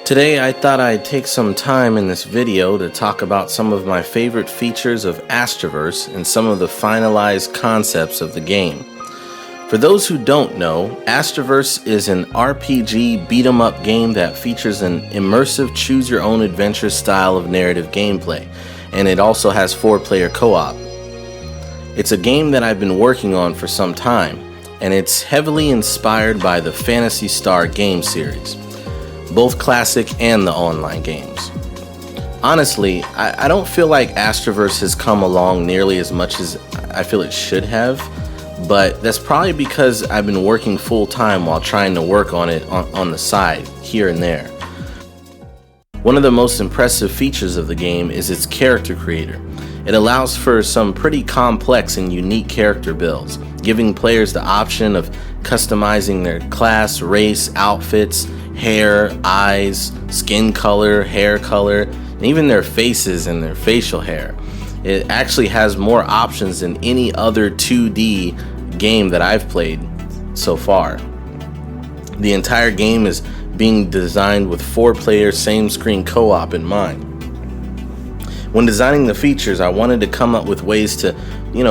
Today I thought I'd take some time in this video to talk about some of my favorite features of Astraverse and some of the finalized concepts of the game. For those who don't know, Astraverse is an RPG beat-em-up game that features an immersive choose-your-own-adventure style of narrative gameplay, and it also has 4-player co-op. It's a game that I've been working on for some time, and it's heavily inspired by the Phantasy Star game series, both classic and the online games. Honestly, I don't feel like Astraverse has come along nearly as much as I feel it should have, but that's probably because I've been working full-time while trying to work on it on the side, here and there. One of the most impressive features of the game is its character creator. It allows for some pretty complex and unique character builds, giving players the option of customizing their class, race, outfits, hair, eyes, skin color, hair color, and even their faces and their facial hair. It actually has more options than any other 2D game that I've played so far. The entire game is being designed with 4-player same-screen co-op in mind. When designing the features, I wanted to come up with ways to,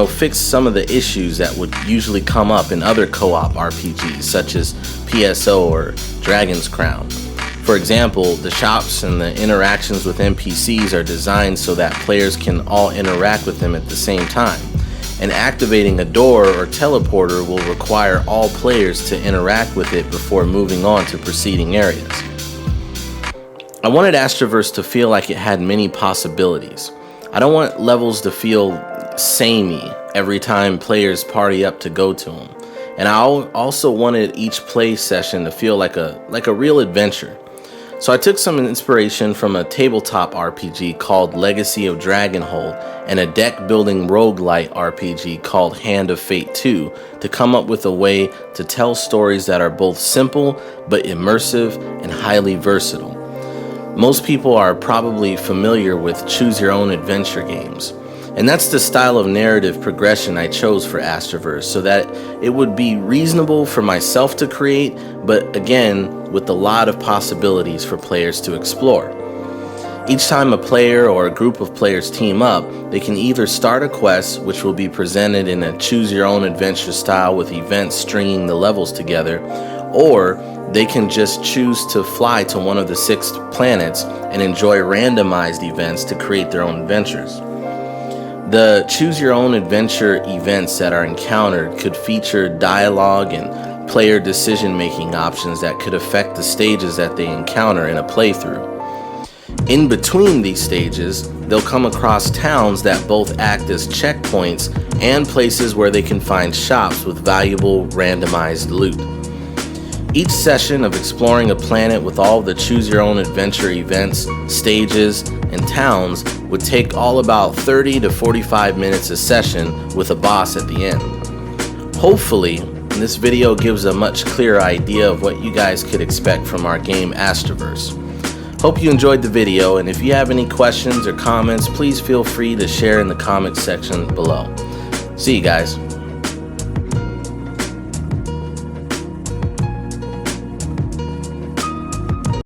fix some of the issues that would usually come up in other co-op RPGs, such as PSO or Dragon's Crown. For example, the shops and the interactions with NPCs are designed so that players can all interact with them at the same time. And activating a door or teleporter will require all players to interact with it before moving on to preceding areas. I wanted Astraverse to feel like it had many possibilities. I don't want levels to feel samey every time players party up to go to them. And I also wanted each play session to feel like a real adventure. So I took some inspiration from a tabletop RPG called Legacy of Dragonhold and a deck-building roguelite RPG called Hand of Fate 2 to come up with a way to tell stories that are both simple but immersive and highly versatile. Most people are probably familiar with choose-your-own-adventure games, and that's the style of narrative progression I chose for Astraverse so that it would be reasonable for myself to create, but again, with a lot of possibilities for players to explore. Each time a player or a group of players team up, they can either start a quest, which will be presented in a choose-your-own-adventure style with events stringing the levels together, or they can just choose to fly to one of the 6 planets and enjoy randomized events to create their own adventures. The choose-your-own-adventure events that are encountered could feature dialogue and player decision-making options that could affect the stages that they encounter in a playthrough. In between these stages, they'll come across towns that both act as checkpoints and places where they can find shops with valuable randomized loot. Each session of exploring a planet with all the choose-your-own-adventure events, stages, and towns would take all about 30 to 45 minutes a session with a boss at the end. Hopefully, this video gives a much clearer idea of what you guys could expect from our game Astraverse. Hope you enjoyed the video, and if you have any questions or comments, please feel free to share in the comments section below. See you guys.